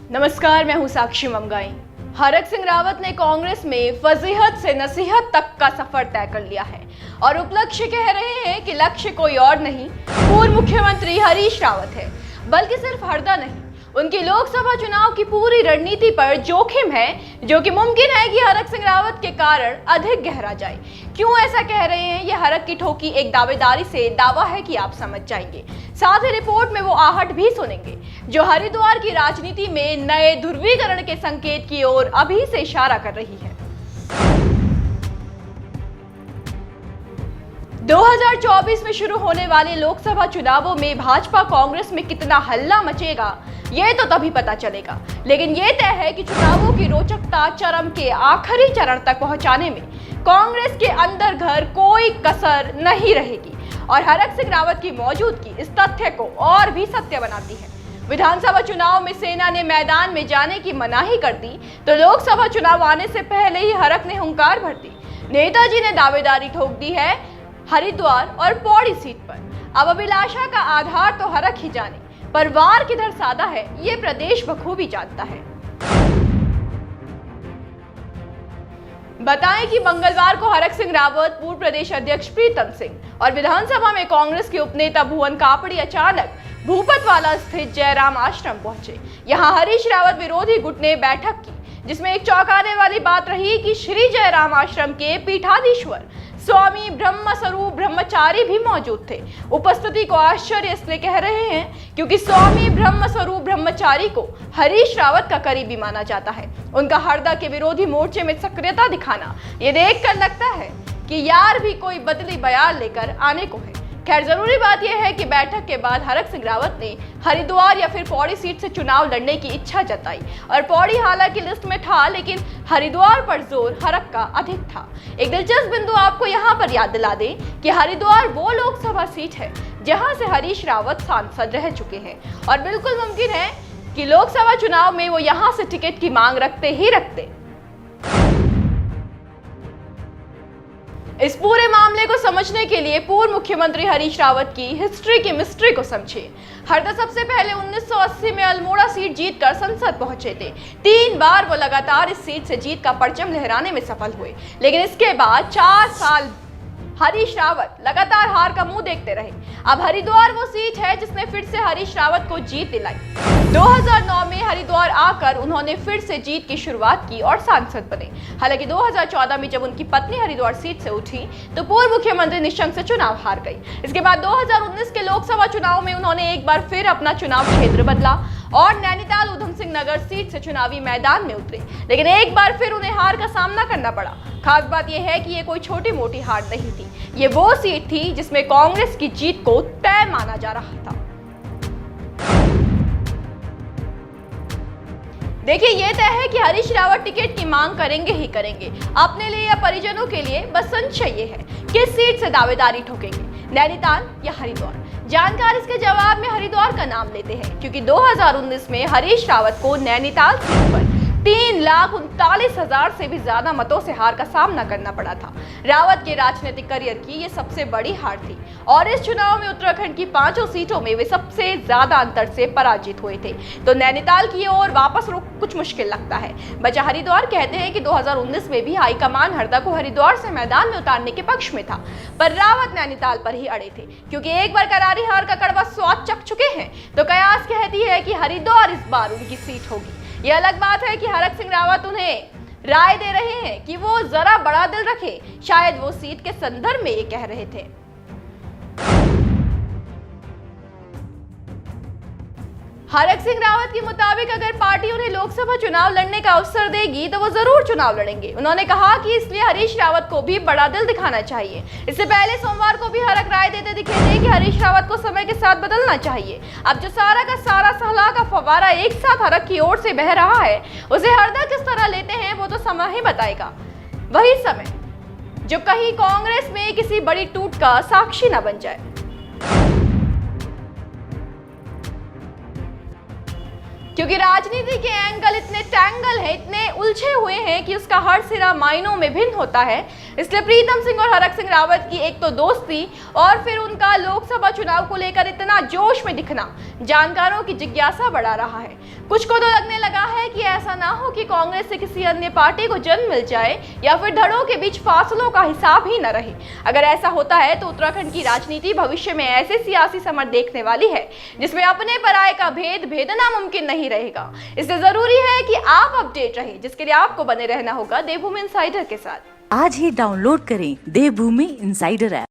नमस्कार, मैं हूं साक्षी ममगाई। हरक सिंह रावत ने कांग्रेस में फजीहत से नसीहत तक का सफर तय कर लिया है और उपलक्ष्य कह रहे हैं कि लक्ष्य कोई और नहीं, पूर्व मुख्यमंत्री हरीश रावत है। बल्कि सिर्फ हरदा नहीं, उनकी लोकसभा चुनाव की पूरी रणनीति पर जोखिम है, जो कि मुमकिन है कि हरक सिंह रावत के कारण अधिक गहरा जाए। क्यों ऐसा कह रहे हैं, यह हरक की ठोकी एक दावेदारी से दावा है कि आप समझ जाएंगे। साथ ही रिपोर्ट में वो आहट भी सुनेंगे जो हरिद्वार की राजनीति में नए ध्रुवीकरण के संकेत की ओर अभी से इशारा कर रही है। 2024 में शुरू होने वाले लोकसभा चुनावों में भाजपा कांग्रेस में कितना हल्ला मचेगा, ये तो तभी पता चलेगा। लेकिन ये तय है कि चुनावों की रोचकता चरम के आखिरी चरण तक पहुंचाने में कांग्रेस के अंदर घर कोई कसर नहीं रहेगी और हरक सिंह रावत की मौजूदगी इस तथ्य को और भी सत्य बनाती है। विधानसभा चुनाव में सेना ने मैदान में जाने की मनाही कर दी तो लोकसभा चुनाव आने से पहले ही हरक ने हुंकार भर दी। नेताजी ने दावेदारी ठोक दी है हरिद्वार और पौड़ी सीट पर। अब अभिलाषा का आधार तो हरक ही जाने, पर वार किधर साधा है ये प्रदेश बखूबी जानता है। बताएं कि मंगलवार को हरक सिंह रावत, पूर्व प्रदेश अध्यक्ष प्रीतम सिंह और विधानसभा में कांग्रेस के उपनेता भुवन कापड़ी अचानक भूपतवाला स्थित जयराम आश्रम पहुंचे। यहां हरीश रावत विरोधी गुट ने बैठक की, जिसमें एक चौंकाने वाली बात रही कि श्री जयराम आश्रम के पीठाधीश्वर स्वामी ब्रह्म स्वरूप ब्रह्मचारी भी मौजूद थे। उपस्थिति को आश्चर्य इसलिए कह रहे हैं क्योंकि स्वामी ब्रह्म स्वरूप ब्रह्मचारी को हरीश रावत का करीबी माना जाता है। उनका हरदा के विरोधी मोर्चे में सक्रियता दिखाना ये देखकर लगता है कि यार भी कोई बदली बयान लेकर आने को है। खैर, जरूरी बात यह है कि बैठक के बाद हरक सिंह रावत ने हरिद्वार या फिर पौड़ी सीट से चुनाव लड़ने की इच्छा जताई और पौड़ी हालांकि लिस्ट में था, लेकिन हरिद्वार पर जोर हरक का अधिक था। एक दिलचस्प बिंदु आपको यहाँ पर याद दिला दें कि हरिद्वार वो लोकसभा सीट है जहां से हरीश रावत सांसद रह चुके हैं और बिल्कुल मुमकिन है कि लोकसभा चुनाव में वो यहाँ से टिकट की मांग रखते ही रखते। इस पूरे मामले को समझने के लिए पूर्व मुख्यमंत्री हरीश रावत की हिस्ट्री की मिस्ट्री को समझिए। हरदा सबसे पहले 1980 में अल्मोड़ा सीट जीतकर संसद पहुंचे थे। 3 बार वो लगातार इस सीट से जीत का परचम लहराने में सफल हुए, लेकिन इसके बाद 4 साल हरीश रावत लगातार हार का मुंह देखते रहे। अब हरिद्वार वो सीट है जिसने फिर से हरीश रावत को जीत दिलाई। 2009 में हरिद्वार आकर उन्होंने फिर से जीत की शुरुआत की और सांसद बने। हालांकि 2014 में जब उनकी पत्नी हरिद्वार सीट से उठी तो पूर्व मुख्यमंत्री निशंक से चुनाव हार गई। इसके बाद 2019 के लोकसभा चुनाव में उन्होंने एक बार फिर अपना चुनाव क्षेत्र बदला और नैनीताल उधम सिंह नगर सीट से चुनावी मैदान में उतरे, लेकिन एक बार फिर उन्हें हार का सामना करना पड़ा। खास बात यह है कि ये कोई छोटी मोटी हार नहीं थी, ये वो सीट थी जिसमें कांग्रेस की जीत को तय माना जा रहा था। देखिए, ये तय है कि हरीश रावत टिकट की मांग करेंगे ही करेंगे। अपने लिए या परिजनों के लिए बस संशय ये है किस सीट से दावेदारी ठोकेंगे, नैनीताल या हरिद्वार। जानकार इसके जवाब में हरिद्वार का नाम लेते हैं क्योंकि 2019 में हरीश रावत को नैनीताल सीट पर 3,39,000 से भी ज्यादा मतों से हार का सामना करना पड़ा था। रावत के राजनीतिक करियर की ये सबसे बड़ी हार थी और इस चुनाव में उत्तराखंड की 5 सीटों में वे सबसे ज्यादा अंतर से पराजित हुए थे। तो नैनीताल की ओर वापस रुख कुछ मुश्किल लगता है। बचा हरिद्वार। कहते हैं कि 2019 में भी हाईकमान हरदा को हरिद्वार से मैदान में उतारने के पक्ष में था, पर रावत नैनीताल पर ही अड़े थे क्योंकि एक बार करारी हार का कड़वा स्वाद चख चुके हैं। तो कयास कहती है कि हरिद्वार इस बार उनकी सीट होगी। यह अलग बात है कि हरक सिंह रावत उन्हें राय दे रहे हैं कि वो जरा बड़ा दिल रखे, शायद वो सीट के संदर्भ में ये कह रहे थे। हरक सिंह रावत के मुताबिक अगर पार्टी उन्हें लोकसभा चुनाव लड़ने का अवसर देगी तो वो जरूर चुनाव लड़ेंगे। उन्होंने कहा कि इसलिए हरीश रावत को भी बड़ा दिल दिखाना चाहिए। इससे पहले सोमवार को भी हरक राय देते दिखे थे कि हरीश रावत को समय के साथ बदलना चाहिए। अब जो सारा का सारा सलाह का फव्वारा एक साथ हरक की ओर से बह रहा है, उसे हरदा किस तरह लेते हैं वो तो समय ही बताएगा। वही समय जो कहीं कांग्रेस में किसी बड़ी टूट का साक्षी न बन जाए। क्योंकि राजनीति के एंगल इतने टैंगल हैं, इतने उलझे हुए हैं कि उसका हर सिरा मायनों में भिन्न होता है। इसलिए प्रीतम सिंह और हरक सिंह रावत की एक तो दोस्ती और फिर उनका लोकसभा चुनाव को लेकर इतना जोश में दिखना जानकारों की जिज्ञासा बढ़ा रहा है। कुछ को तो लगने लगा है कि ऐसा ना हो कि कांग्रेस से किसी अन्य पार्टी को जन्म मिल जाए या फिर धड़ों के बीच फासलों का हिसाब ही न रहे। अगर ऐसा होता है तो उत्तराखंड की राजनीति भविष्य में ऐसे सियासी समर देखने वाली है जिसमें अपने पराये का भेद भेदना मुमकिन नहीं रहेगा। इसलिए जरूरी है कि आप अपडेट रहें, जिसके लिए आपको बने रहना होगा देवभूमि इनसाइडर के साथ। आज ही डाउनलोड करें देवभूमि इनसाइडर ऐप।